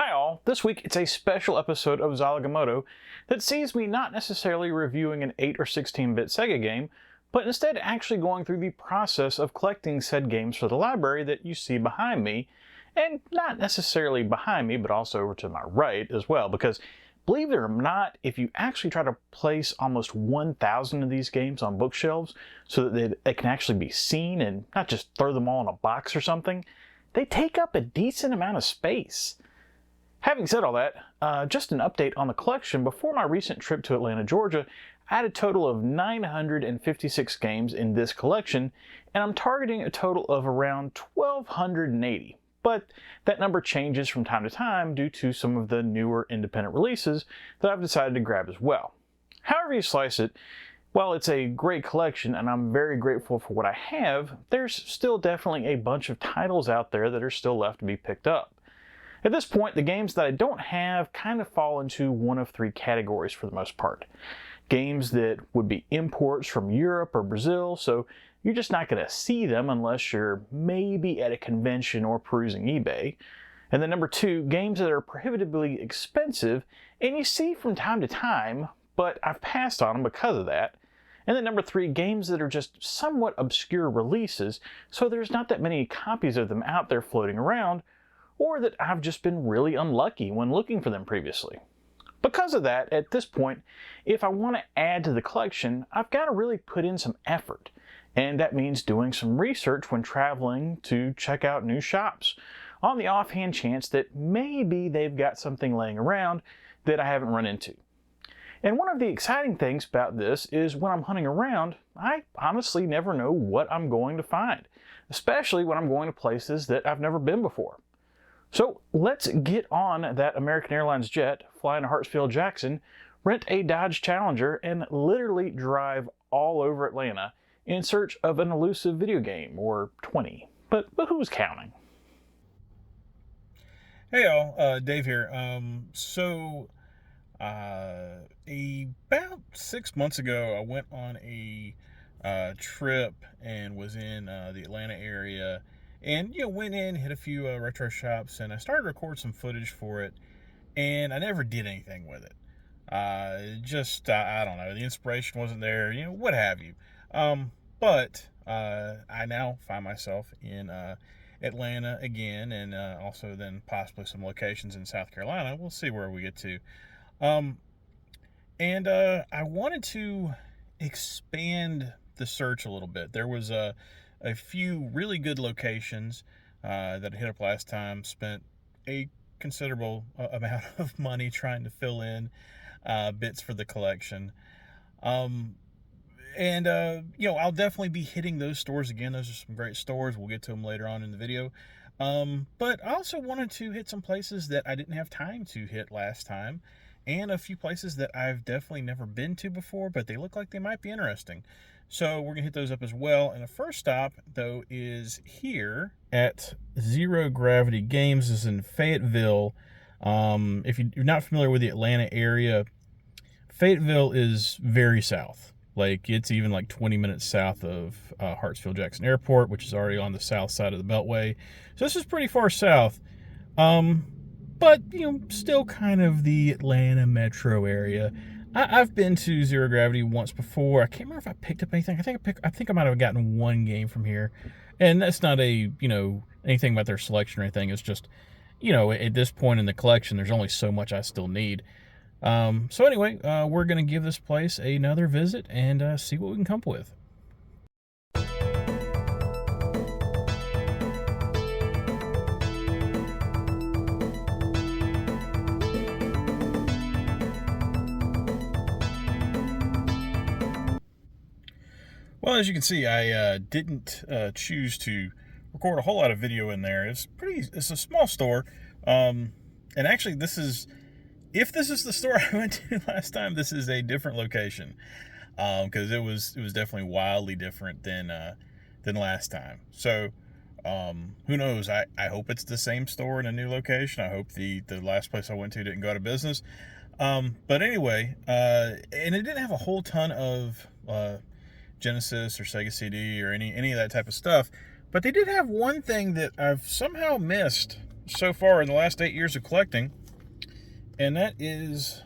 Hi all, this week it's a special episode of Zilog and Moto that sees me not necessarily reviewing an 8 or 16-bit Sega game, but instead actually going through the process of collecting said games for the library that you see behind me, and not necessarily behind me, but also over to my right as well, because believe it or not, if you actually try to place almost 1,000 of these games on bookshelves so that they can actually be seen and not just throw them all in a box or something, they take up a decent amount of space. Having said all that, just an update on the collection. Before my recent trip to Atlanta, Georgia, I had a total of 956 games in this collection, and I'm targeting a total of around 1,280. But that number changes from time to time due to some of the newer independent releases that I've decided to grab as well. However you slice it, while it's a great collection and I'm very grateful for what I have, there's still definitely a bunch of titles out there that are still left to be picked up. At this point, the games that I don't have kind of fall into one of three categories for the most part. Games that would be imports from Europe or Brazil, so you're just not going to see them unless you're maybe at a convention or perusing eBay. And then number two, games that are prohibitively expensive and you see from time to time, but I've passed on them because of that. And then number three, games that are just somewhat obscure releases, so there's not that many copies of them out there floating around, or that I've just been really unlucky when looking for them previously. Because of that, at this point, if I want to add to the collection, I've got to really put in some effort. And that means doing some research when traveling to check out new shops, on the offhand chance that maybe they've got something laying around that I haven't run into. And one of the exciting things about this is when I'm hunting around, I honestly never know what I'm going to find, especially when I'm going to places that I've never been before. So let's get on that American Airlines jet, fly to Hartsfield-Jackson, rent a Dodge Challenger, and literally drive all over Atlanta in search of an elusive video game, or 20. But who's counting? Hey y'all, Dave here. About 6 months ago, I went on a trip and was in the Atlanta area. And, went in, hit a few retro shops, and I started to record some footage for it, and I never did anything with it. I don't know, the inspiration wasn't there, what have you. But I now find myself in Atlanta again, and also then possibly some locations in South Carolina. We'll see where we get to. I wanted to expand the search a little bit. There was a few really good locations that I hit up last time, spent a considerable amount of money trying to fill in bits for the collection. I'll definitely be hitting those stores again. Those are some great stores. We'll get to them later on in the video. But I also wanted to hit some places that I didn't have time to hit last time, and a few places that I've definitely never been to before, but they look like they might be interesting. So we're going to hit those up as well. And the first stop, though, is here at Zero Gravity Games. This is in Fayetteville. If you're not familiar with the Atlanta area, Fayetteville is very south. Like, it's even like 20 minutes south of Hartsfield-Jackson Airport, which is already on the south side of the Beltway. So this is pretty far south. But, still kind of the Atlanta metro area. I've been to Zero Gravity once before. I can't remember if I picked up anything. I think I might have gotten one game from here. And that's not anything about their selection or anything. It's just, at this point in the collection, there's only so much I still need. So anyway, we're going to give this place another visit and see what we can come up with. Well, as you can see, I didn't choose to record a whole lot of video in there. It's a small store. And actually, if this is the store I went to last time, this is a different location. Because it was definitely wildly different than last time. So, who knows? I hope it's the same store in a new location. I hope the last place I went to didn't go out of business. But anyway, and it didn't have a whole ton of Genesis or Sega CD or any of that type of stuff. But they did have one thing that I've somehow missed so far in the last 8 years of collecting, and that is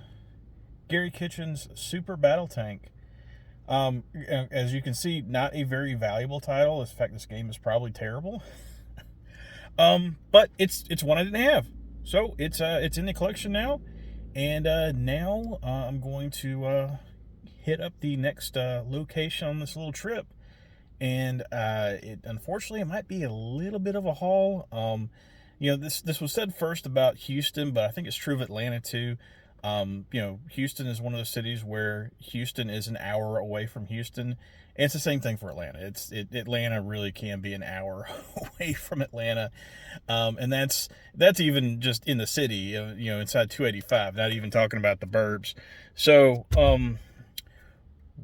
Gary Kitchen's Super Battle Tank. As you can see, not a very valuable title. In fact, this game is probably terrible. But it's one I didn't have, so it's in the collection now, and now I'm going to hit up the next location on this little trip, and unfortunately it might be a little bit of a haul. This was said first about Houston, but I think it's true of Atlanta too. Houston is one of those cities where Houston is an hour away from Houston. And it's the same thing for Atlanta. Atlanta really can be an hour away from Atlanta, and that's even just in the city. Inside 285. Not even talking about the burbs. So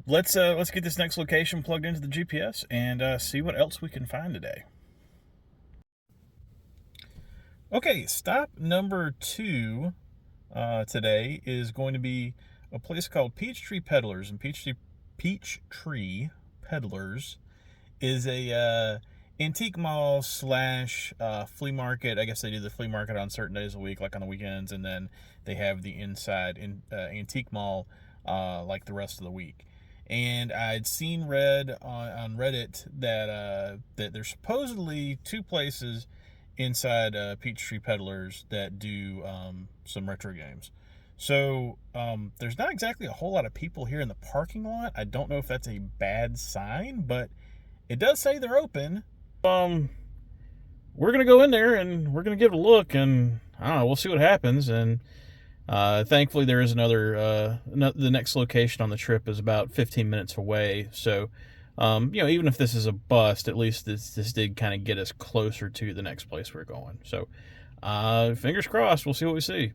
let's get this next location plugged into the GPS and see what else we can find today. Okay, stop number 2 today is going to be a place called Peachtree Peddlers, and Peachtree Peddlers is a antique mall slash flea market. I guess they do the flea market on certain days of the week, like on the weekends, and then they have the inside antique mall like the rest of the week. And I'd seen read on Reddit that there's supposedly 2 places inside Peachtree Peddlers that do some retro games. So there's not exactly a whole lot of people here in the parking lot. I don't know if that's a bad sign, but it does say they're open. We're gonna go in there and we're gonna give it a look, and I don't know, we'll see what happens. And thankfully there is another the next location on the trip is about 15 minutes away. So even if this is a bust, at least this did kind of get us closer to the next place we're going. So fingers crossed, we'll see what we see.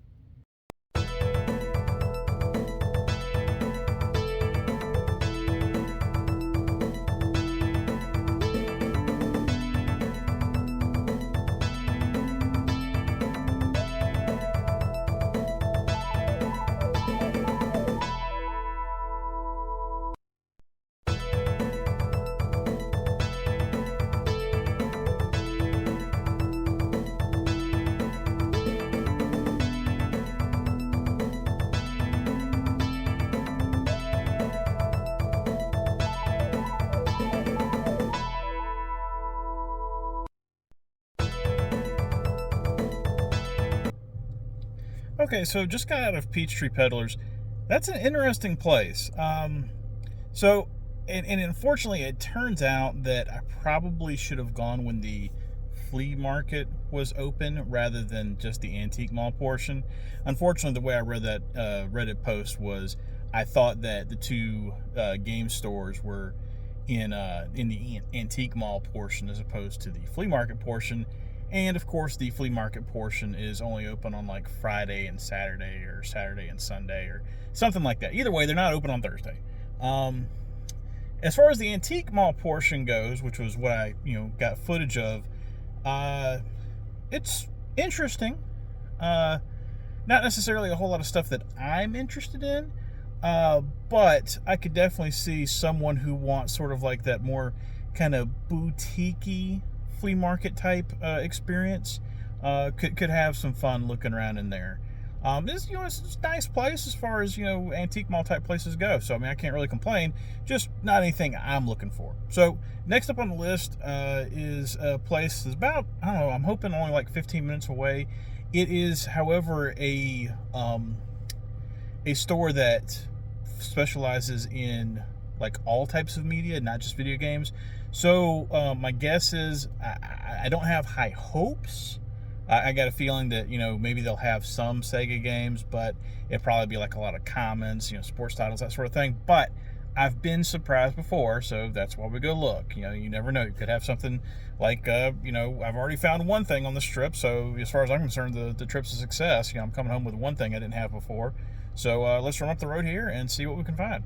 Okay, so just got out of Peachtree Peddlers. That's an interesting place. And unfortunately, it turns out that I probably should have gone when the flea market was open rather than just the antique mall portion. Unfortunately, the way I read that Reddit post was I thought that the 2 game stores were in the antique mall portion as opposed to the flea market portion. And of course, the flea market portion is only open on like Friday and Saturday, or Saturday and Sunday, or something like that. Either way, they're not open on Thursday. As far as the antique mall portion goes, which was what I got footage of, it's interesting. Not necessarily a whole lot of stuff that I'm interested in, but I could definitely see someone who wants sort of like that more kind of boutique-y flea market type experience could have some fun looking around in there. It's a nice place as far as antique mall type places go. So I mean, I can't really complain. Just not anything I'm looking for. So next up on the list is a place that's about, I don't know, I'm hoping only like 15 minutes away. It is, however, a store that specializes in like all types of media, not just video games. So my guess is I don't have high hopes. I got a feeling that maybe they'll have some Sega games, but it'll probably be like a lot of commons, sports titles, that sort of thing. But I've been surprised before, so that's why we go look. You never know. You could have something like I've already found one thing on this trip. So as far as I'm concerned, the trip's a success. I'm coming home with one thing I didn't have before. So let's run up the road here and see what we can find.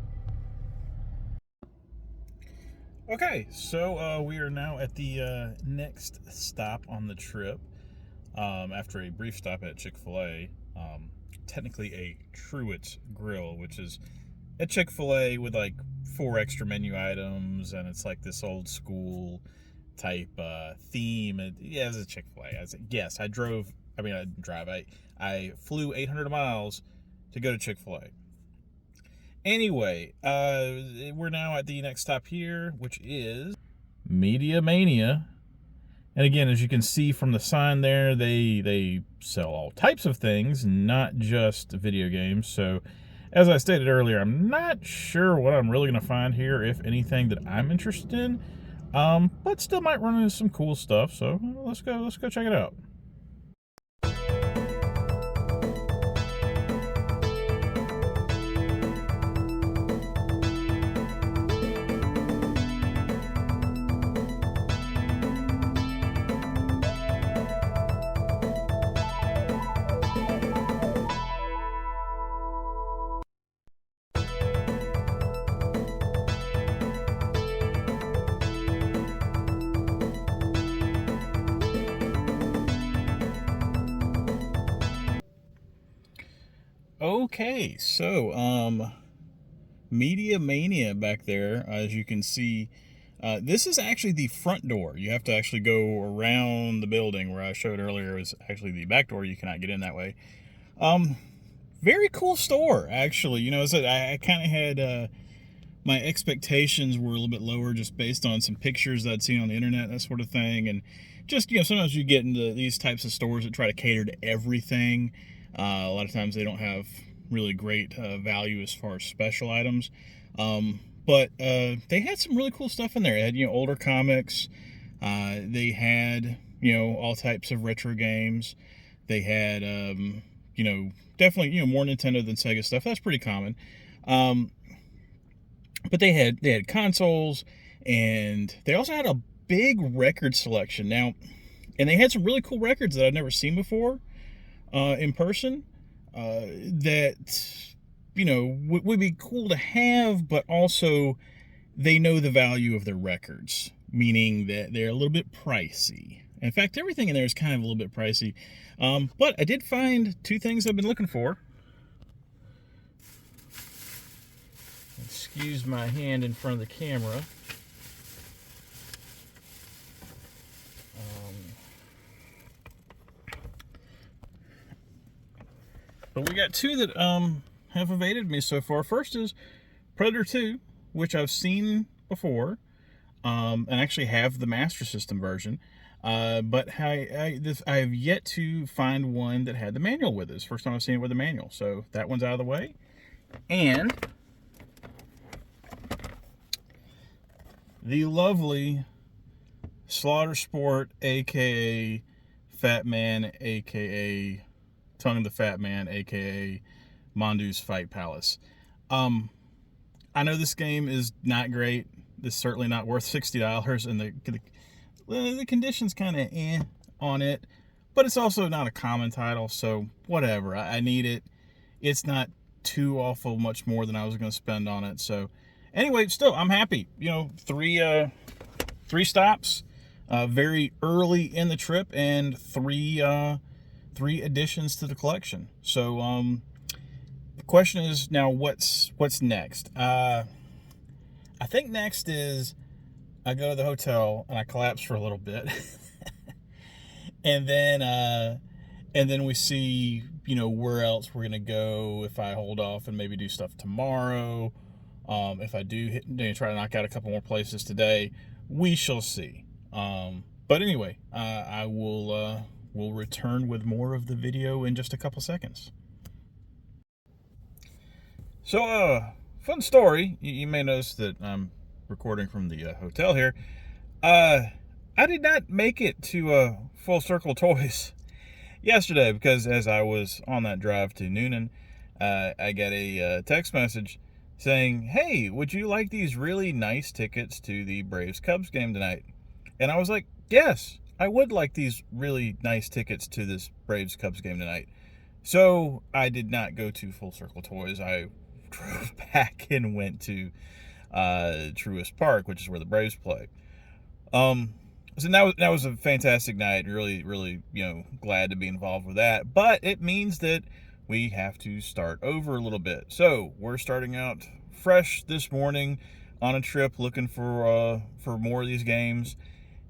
Okay, so we are now at the next stop on the trip. After a brief stop at Chick-fil-A, technically a Truett's Grill, which is a Chick-fil-A with like 4 extra menu items, and it's like this old school type theme. It's a Chick-fil-A. Yes, I drove I mean, I didn't drive. I flew 800 miles to go to Chick-fil-A. Anyway, we're now at the next stop here, which is Mania. And again, as you can see from the sign there, they sell all types of things, not just video games. So, as I stated earlier, I'm not sure what I'm really going to find here, if anything that I'm interested in. But still might run into some cool stuff. So let's go check it out. Okay, so Media Mania back there, as you can see, this is actually the front door. You have to actually go around the building. Where I showed earlier is actually the back door. You cannot get in that way. Very cool store, actually. You know, I kind of had my expectations were a little bit lower just based on some pictures that I'd seen on the internet, that sort of thing, and just, you know, sometimes you get into these types of stores that try to cater to everything. A lot of times they don't have really great value as far as special items. But they had some really cool stuff in there. They had, you know, older comics. They had, you know, all types of retro games. They had, you know, definitely, you know, more Nintendo than Sega stuff. That's pretty common. But they had consoles, and they also had a big record selection. Now, and they had some really cool records that I'd never seen before in person, that, you know, would be cool to have, but also they know the value of their records, meaning that they're a little bit pricey. In fact, everything in there is kind of a little bit pricey. But I did find two things I've been looking for. Excuse my hand in front of the camera. But we got two that have evaded me so far. First is Predator 2, which I've seen before, and actually have the Master System version. But I have yet to find one that had the manual with it. It's the first time I've seen it with the manual. So that one's out of the way. And the lovely Slaughter Sport, aka Fat Man, aka Tongue of the Fat Man, aka Mondu's Fight Palace. I know this game is not great. It's certainly not worth $60, and the condition's kind of on it, but it's also not a common title, so whatever. I need it. It's not too awful much more than I was going to spend on it. So anyway, still, I'm happy. You know, three stops, very early in the trip, and three additions to the collection. So the question is now, what's next? I think next is I go to the hotel and I collapse for a little bit. and then we see, you know, where else we're gonna go, if I hold off and maybe do stuff tomorrow. If I do try to knock out a couple more places today, we shall see. But anyway, I will return with more of the video in just a couple seconds. So, fun story. You may notice that I'm recording from the hotel here. I did not make it to Full Circle Toys yesterday because as I was on that drive to Noonan, I got a text message saying, "Hey, would you like these really nice tickets to the Braves-Cubs game tonight?" And I was like, "Yes, I would like these really nice tickets to this Braves-Cubs game tonight." So I did not go to Full Circle Toys. I drove back and went to Truist Park, which is where the Braves play. So that was a fantastic night. Really, really, you know, glad to be involved with that. But it means that we have to start over a little bit. So we're starting out fresh this morning on a trip, looking for more of these games,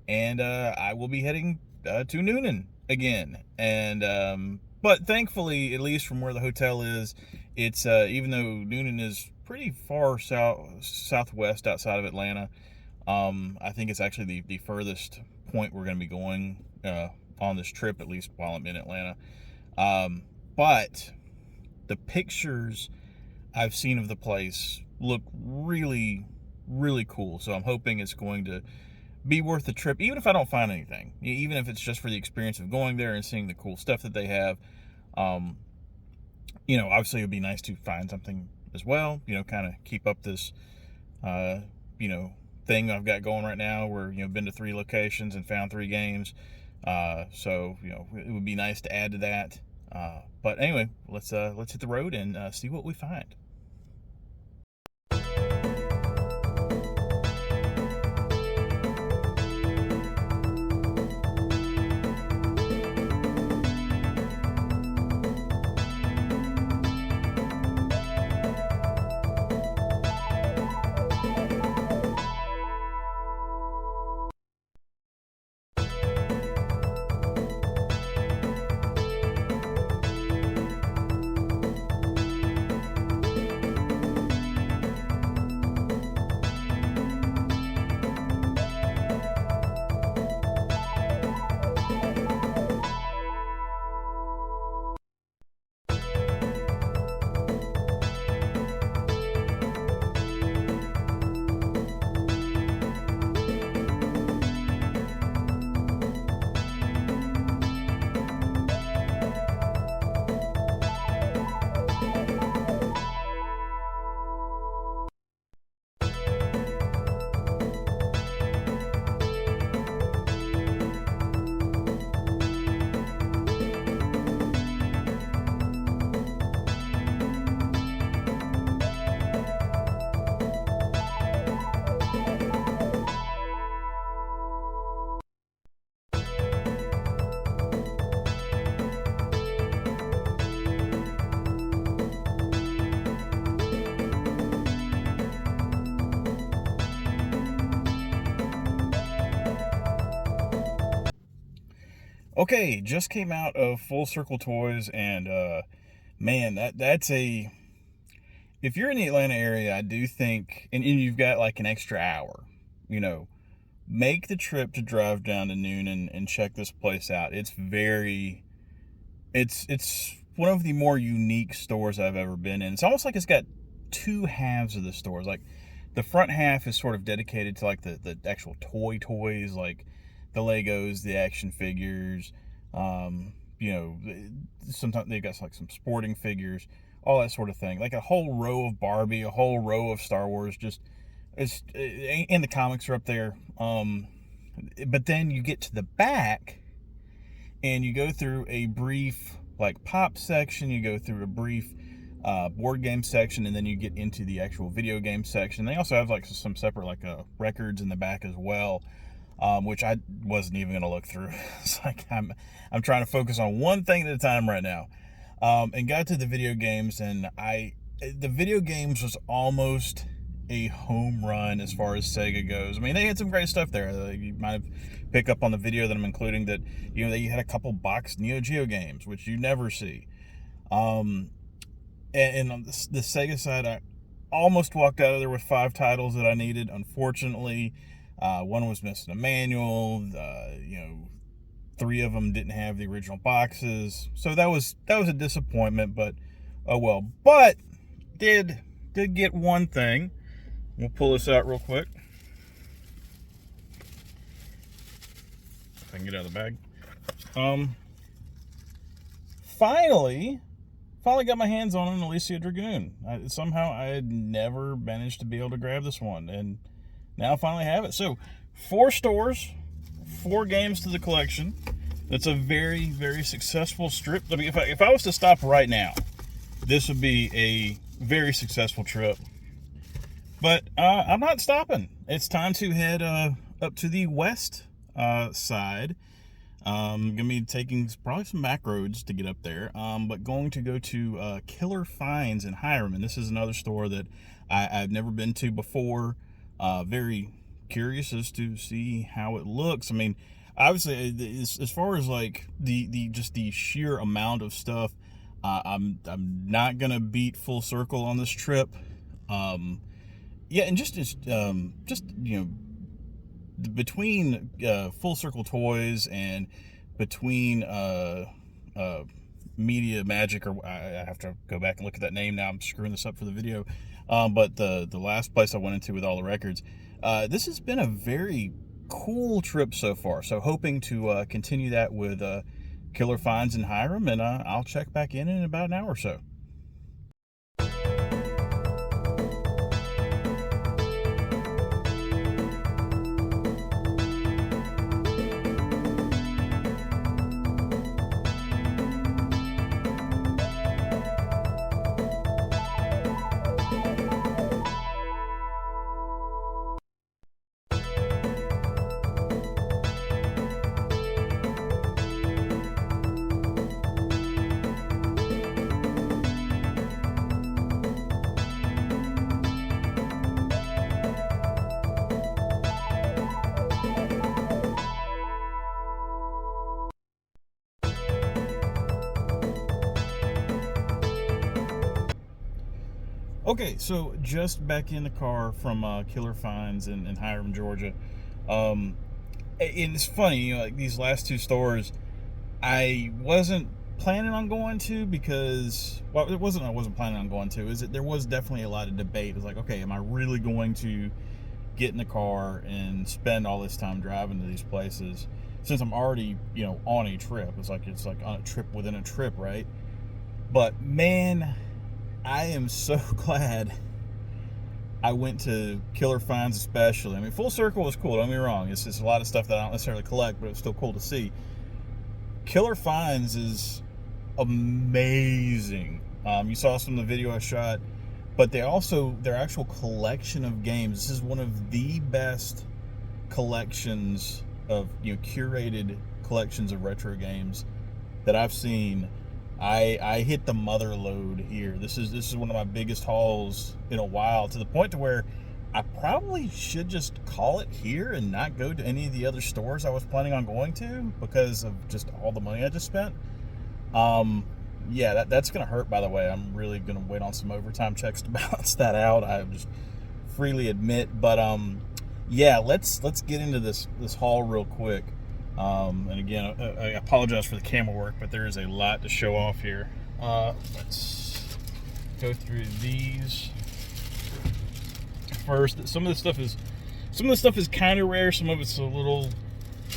and I will be heading to Noonan again. And but thankfully, at least from where the hotel is, it's even though Noonan is pretty far southwest outside of Atlanta, I think it's actually the furthest point we're going to be going on this trip, at least while I'm in Atlanta. But the pictures I've seen of the place look really, really cool. So I'm hoping it's going to be worth the trip, even if I don't find anything, even if it's just for the experience of going there and seeing the cool stuff that they have. You know, obviously it'd be nice to find something as well, you know, kind of keep up this, you know, thing I've got going right now where, you know, been to 3 locations and found 3 games. So, you know, it would be nice to add to that. But anyway, let's hit the road and see what we find. Okay, just came out of Full Circle Toys, and man, that's a, if you're in the Atlanta area, I do think, and you've got like an extra hour, you know, make the trip to drive down to Noonan and check this place out. It's one of the more unique stores I've ever been in. It's almost like it's got 2 halves of the stores. Like the front half is sort of dedicated to like the actual toys, like the Legos, the action figures, you know, sometimes they've got like some sporting figures, all that sort of thing. Like a whole row of Barbie, a whole row of Star Wars, just and the comics are up there. But then you get to the back and you go through a brief like pop section, you go through a brief board game section, and then you get into the actual video game section. They also have like some separate like records in the back as well, which I wasn't even gonna look through. It's like I'm trying to focus on one thing at a time right now. And got to the video games, and the video games was almost a home run as far as Sega goes. I mean, they had some great stuff there. You might have picked up on the video that I'm including that, you know, they had a couple boxed Neo Geo games, which you never see. And on the Sega side, I almost walked out of there with 5 titles that I needed. Unfortunately, one was missing a manual. You know, 3 of them didn't have the original boxes, so that was a disappointment. But oh well. But did get one thing. We'll pull this out real quick. If I can get out of the bag. Finally got my hands on an Alicia Dragoon. Somehow I had never managed to be able to grab this one, and now I finally have it. So 4 stores, 4 games to the collection. That's a very, very successful strip. I mean, if I was to stop right now, this would be a very successful trip. But I'm not stopping. It's time to head up to the west side. I'm going to be taking probably some back roads to get up there, but going to go to Killer Finds in Hiram. And this is another store that I've never been to before. Very curious as to see how it looks. I mean, obviously, as far as like the just the sheer amount of stuff, I'm not gonna beat Full Circle on this trip. Yeah, and just you know, between Full Circle Toys and between Media Magic, or I have to go back and look at that name now. I'm screwing this up for the video. But the last place I went into with all the records, this has been a very cool trip so far. So hoping to continue that with Killer Finds in Hiram, and I'll check back in about an hour or so. Okay, so just back in the car from Killer Finds in Hiram, Georgia. And it's funny, you know, like these last two stores, I wasn't planning on going to because, well, it wasn't I wasn't planning on going to, is that there was definitely a lot of debate. It was like, okay, am I really going to get in the car and spend all this time driving to these places since I'm already, you know, on a trip? It's like on a trip within a trip, right? But man, I am so glad I went to Killer Finds especially. I mean, Full Circle was cool, don't get me wrong. It's just a lot of stuff that I don't necessarily collect, but it's still cool to see. Killer Finds is amazing. You saw some of the video I shot, but their actual collection of games. This is one of the best collections of, you know, curated collections of retro games that I've seen. I hit the mother load here. This is one of my biggest hauls in a while, to the point to where I probably should just call it here and not go to any of the other stores I was planning on going to because of just all the money I just spent. Yeah, that's gonna hurt, by the way. I'm really gonna wait on some overtime checks to balance that out, I just freely admit. But yeah, let's get into this haul real quick. And again, I apologize for the camera work, but there is a lot to show off here. Let's go through these first. Some of the stuff is kind of rare. Some of it's a little,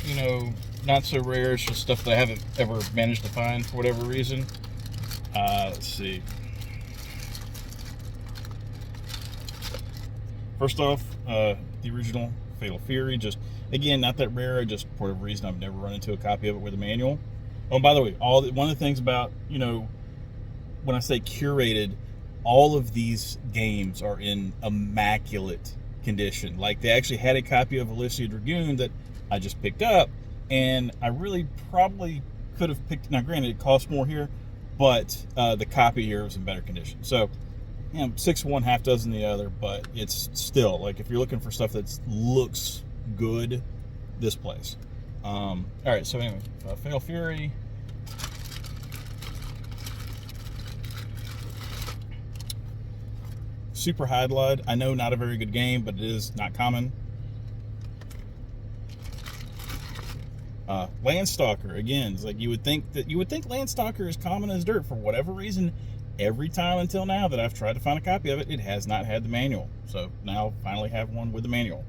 you know, not so rare. It's just stuff that I haven't ever managed to find for whatever reason. Let's see. First off, the original Fatal Fury. Just, again, not that rare. Just for whatever reason, I've never run into a copy of it with a manual. Oh, and by the way, one of the things about, you know, when I say curated, all of these games are in immaculate condition. Like, they actually had a copy of Elysia Dragoon that I just picked up, and I really probably could have picked. Now, granted, it costs more here, but the copy here was in better condition. So, you know, 6 one, half dozen the other, but it's still, like, if you're looking for stuff that looks good, this place. All right, so anyway, Fatal Fury. Super Hydlide. I know, not a very good game, but it is not common. Landstalker. Again, it's like you would think Landstalker is common as dirt. For whatever reason, every time until now that I've tried to find a copy of it, it has not had the manual. So now finally have one with the manual.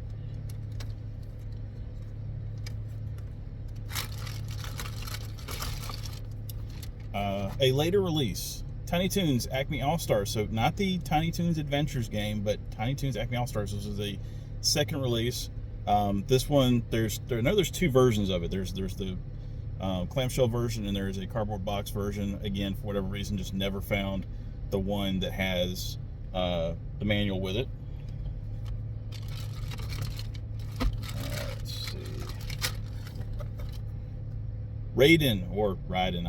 A later release, Tiny Toons Acme All-Stars. So not the Tiny Toons Adventures game, but Tiny Toons Acme All-Stars. This is the second release. This one, there's 2 versions of it. There's the clamshell version, and there's a cardboard box version. Again, for whatever reason, just never found the one that has the manual with it. Let's see. Raiden, or Raiden,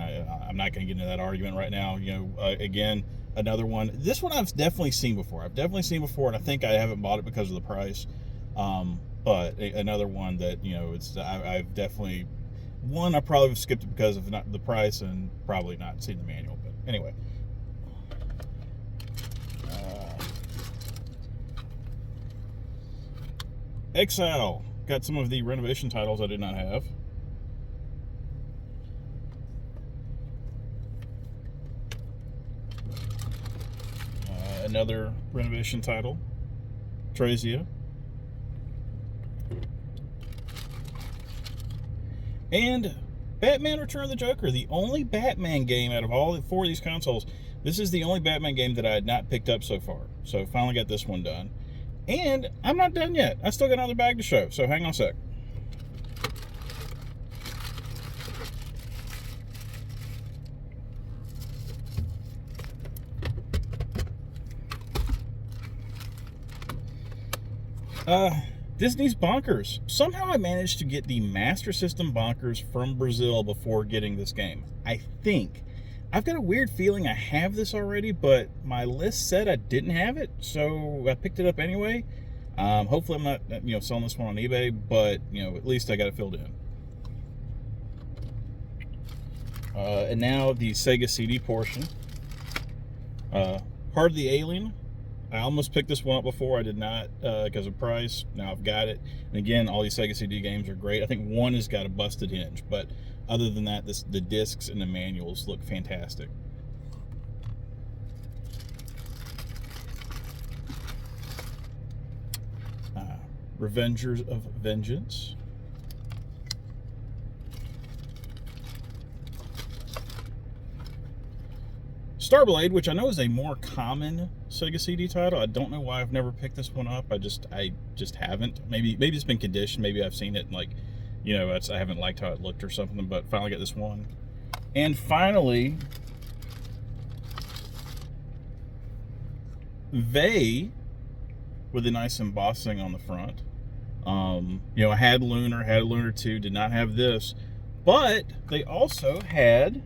I'm not going to get into that argument right now. You know, again, another one. This one I've definitely seen before. And I think I haven't bought it because of the price. but another one that, you know, I've definitely, one I probably have skipped it because of not the price and probably not seen the manual. But anyway, Exile, got some of the renovation titles I did not have. Another renovation title, Trazia. And Batman Return of the Joker, the only Batman game out of all 4 of these consoles. This is the only Batman game that I had not picked up so far. So finally got this one done. And I'm not done yet. I still got another bag to show, so hang on a sec. Disney's Bonkers. Somehow I managed to get the Master System Bonkers from Brazil before getting this game. I think. I've got a weird feeling I have this already, but my list said I didn't have it, so I picked it up anyway. Hopefully I'm not, selling this one on eBay, but, at least I got it filled in. And now the Sega CD portion. Heart of the Alien. I almost picked this one up before. I did not because of price. Now I've got it. And again, all these Sega CD games are great. I think one has got a busted hinge, but other than that, the discs and the manuals look fantastic. Revengers of Vengeance. Starblade, which I know is a more common Sega CD title. I don't know why I've never picked this one up. I just haven't. Maybe it's been conditioned. Maybe I've seen it and like, I haven't liked how it looked or something. But finally got this one. And finally, Vey with a nice embossing on the front. I had Lunar 2, did not have this, but they also had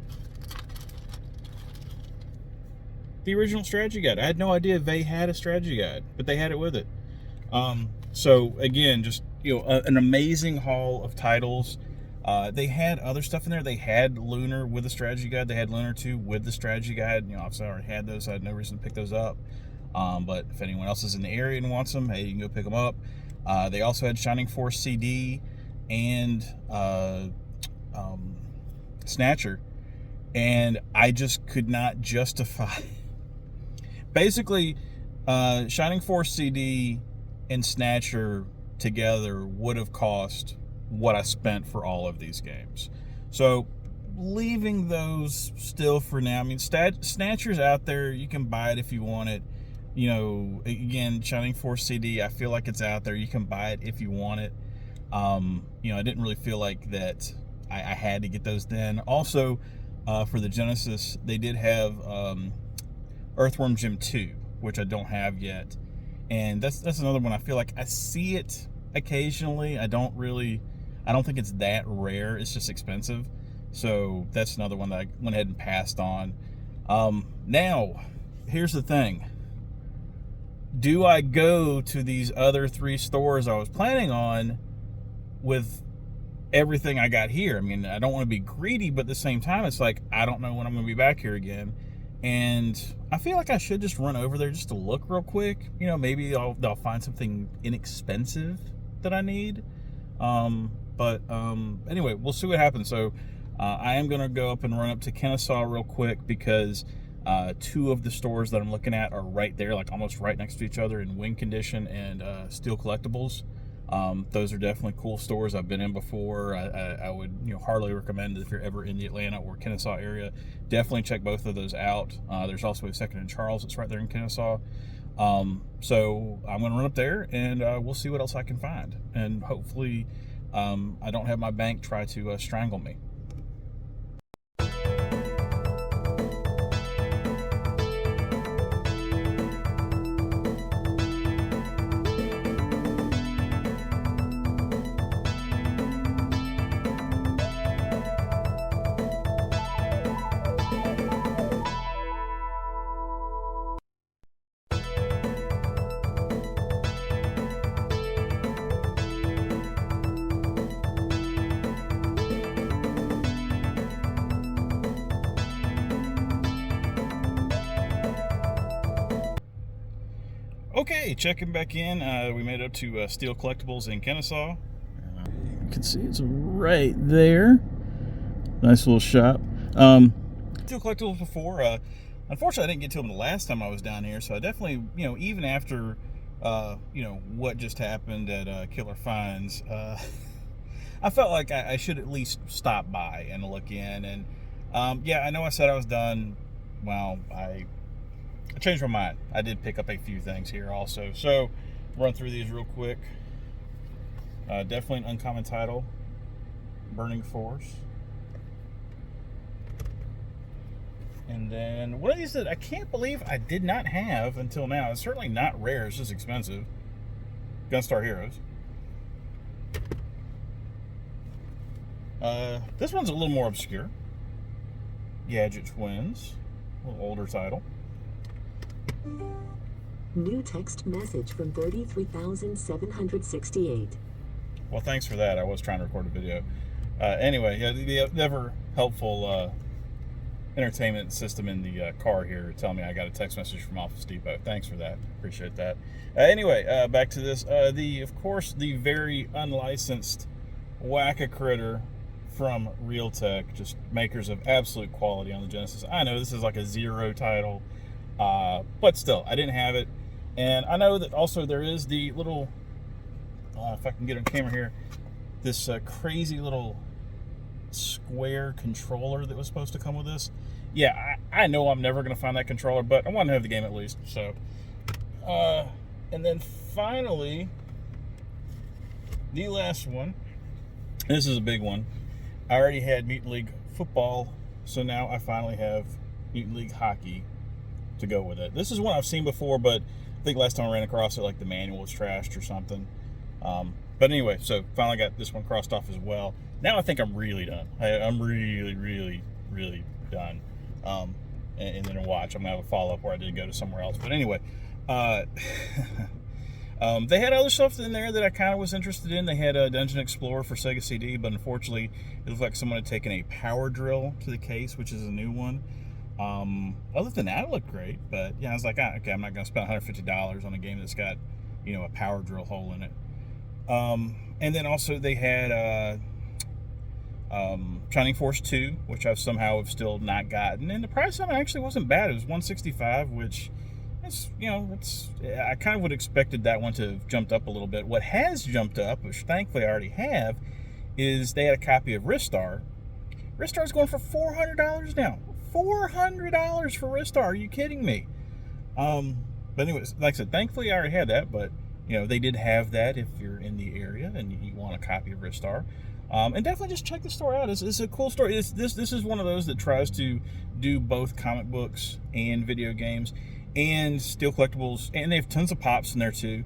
the original strategy guide. I had no idea Vey had a strategy guide, but they had it with it. So again, just an amazing haul of titles. They had other stuff in there. They had Lunar with the strategy guide. They had Lunar 2 with the strategy guide. Obviously I already had those. So I had no reason to pick those up. But if anyone else is in the area and wants them, hey, you can go pick them up. They also had Shining Force CD and Snatcher, and I just could not justify. Basically, Shining Force CD and Snatcher together would have cost what I spent for all of these games. So leaving those still for now. I mean, Snatcher's out there. You can buy it if you want it. Again, Shining Force CD, I feel like it's out there. You can buy it if you want it. I didn't really feel like that I had to get those then. Also, for the Genesis, they did have Earthworm Jim 2, which I don't have yet. And that's another one I feel like I see it occasionally. I don't think it's that rare. It's just expensive. So that's another one that I went ahead and passed on. Now, here's the thing. Do I go to these other 3 stores I was planning on with everything I got here? I mean, I don't want to be greedy, but at the same time, it's like, I don't know when I'm going to be back here again. And I feel like I should just run over there just to look real quick. Maybe I'll find something inexpensive that I need. But anyway, we'll see what happens. So I am going to go up and run up to Kennesaw real quick because 2 of the stores that I'm looking at are right there, like almost right next to each other in Wing Condition and Steel Collectibles. Those are definitely cool stores I've been in before. I would heartily recommend it if you're ever in the Atlanta or Kennesaw area. Definitely check both of those out. There's also a second in Charles that's right there in Kennesaw. So I'm going to run up there and we'll see what else I can find. And hopefully I don't have my bank try to strangle me. Okay, checking back in. We made it up to Steel Collectibles in Kennesaw. You can see it's right there. Nice little shop. Steel Collectibles before. Unfortunately, I didn't get to them the last time I was down here, so I definitely, even after, what just happened at Killer Finds, I felt like I should at least stop by and look in. And yeah, I know I said I was done. Well, I changed my mind. I did pick up a few things here also. So, run through these real quick. Definitely an uncommon title, Burning Force. And then one of these that I can't believe I did not have until now. It's certainly not rare, it's just expensive. Gunstar Heroes. This one's a little more obscure. Gadget Twins, a little older title. New text message from 33,768. Well, thanks for that. I was trying to record a video. Anyway, yeah, the never helpful entertainment system in the car here telling me I got a text message from Office Depot. Thanks for that. Appreciate that. Anyway, back to this. Of course, the very unlicensed Whack-A-Critter from Realtek, just makers of absolute quality on the Genesis. I know this is like a zero title, but still, I didn't have it. And I know that also there is the little, if I can get on camera here, this crazy little square controller that was supposed to come with this. Yeah, I know I'm never going to find that controller, but I want to have the game at least. So, and then finally, the last one. This is a big one. I already had Mutant League football, so now I finally have Mutant League hockey to go with it. This is one I've seen before, but I think last time I ran across it, like the manual was trashed or something. But anyway, so finally got this one crossed off as well. Now I think I'm really done. I'm really, really, really done. And then watch. I'm going to have a follow-up where I did go to somewhere else. But anyway, they had other stuff in there that I kind of was interested in. They had a Dungeon Explorer for Sega CD, but unfortunately, it looked like someone had taken a power drill to the case, which is a new one. Other than that, it looked great. But yeah, I was like, okay, I'm not going to spend $150 on a game that's got, a power drill hole in it. And then also they had Shining Force 2, which I've somehow have still not gotten. And the price on it actually wasn't bad. It was $165, which is, I kind of would have expected that one to have jumped up a little bit. What has jumped up, which thankfully I already have, is they had a copy of Ristar. Ristar's going for $400 now. $400 for Ristar. Are you kidding me? But anyways, like I said, thankfully I already had that, but they did have that if you're in the area and you want a copy of Ristar. And definitely just check the store out. It's a cool store. This is one of those that tries to do both comic books and video games and Steel Collectibles, and they have tons of pops in there too.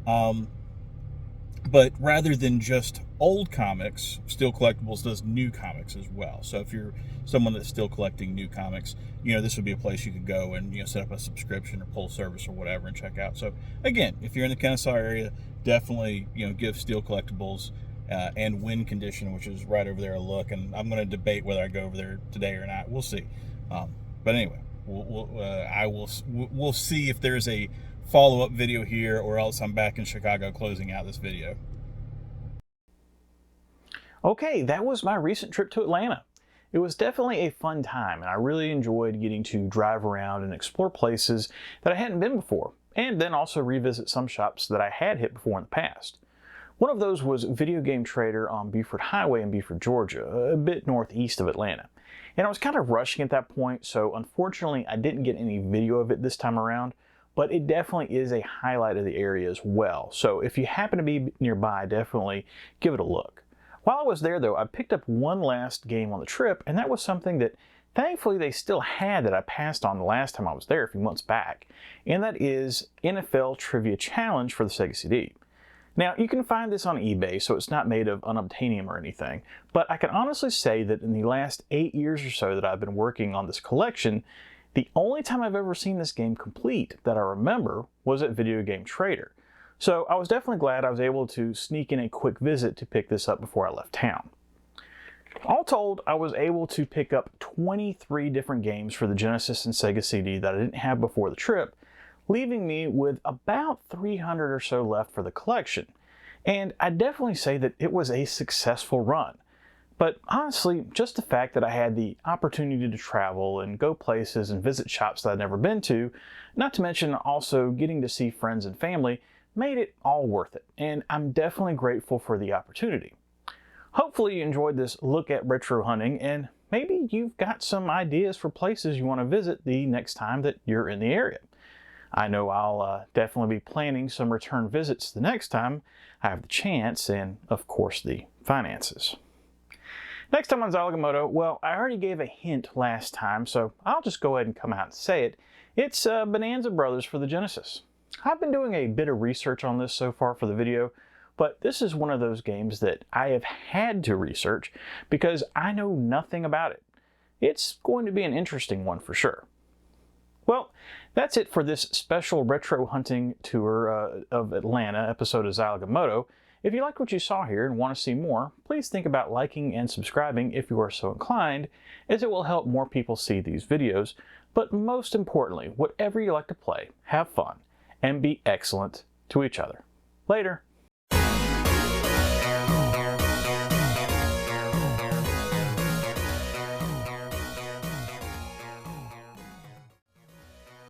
But rather than just old comics, Steel Collectibles does new comics as well. So if you're someone that's still collecting new comics, this would be a place you could go and set up a subscription or pull service or whatever and check out. So again, if you're in the Kennesaw area, definitely give Steel Collectibles and Win Condition, which is right over there, a look. And I'm going to debate whether I go over there today or not. We'll see. But anyway, we'll see if there's a follow-up video here, or else I'm back in Chicago closing out this video. Okay, that was my recent trip to Atlanta. It was definitely a fun time, and I really enjoyed getting to drive around and explore places that I hadn't been before, and then also revisit some shops that I had hit before in the past. One of those was Video Game Trader on Beaufort Highway in Beaufort, Georgia, a bit northeast of Atlanta. And I was kind of rushing at that point, so unfortunately I didn't get any video of it this time around, but it definitely is a highlight of the area as well. So if you happen to be nearby, definitely give it a look. While I was there though, I picked up one last game on the trip, and that was something that thankfully they still had that I passed on the last time I was there a few months back, and that is NFL Trivia Challenge for the Sega CD. Now, you can find this on eBay, so it's not made of unobtainium or anything, but I can honestly say that in the last 8 years or so that I've been working on this collection, the only time I've ever seen this game complete that I remember was at Video Game Trader. So I was definitely glad I was able to sneak in a quick visit to pick this up before I left town. All told, I was able to pick up 23 different games for the Genesis and Sega CD that I didn't have before the trip, leaving me with about 300 or so left for the collection. And I'd definitely say that it was a successful run. But honestly, just the fact that I had the opportunity to travel and go places and visit shops that I'd never been to, not to mention also getting to see friends and family, made it all worth it. And I'm definitely grateful for the opportunity. Hopefully you enjoyed this look at retro hunting, and maybe you've got some ideas for places you want to visit the next time that you're in the area. I know I'll definitely be planning some return visits the next time I have the chance and, of course, the finances. Next time on Zilog and Moto, well, I already gave a hint last time, so I'll just go ahead and come out and say it. It's Bonanza Brothers for the Genesis. I've been doing a bit of research on this so far for the video, but this is one of those games that I have had to research because I know nothing about it. It's going to be an interesting one for sure. Well, that's it for this special retro hunting tour of Atlanta episode of Zilog and Moto. If you like what you saw here and want to see more, please think about liking and subscribing if you are so inclined, as it will help more people see these videos. But most importantly, whatever you like to play, have fun and be excellent to each other. Later.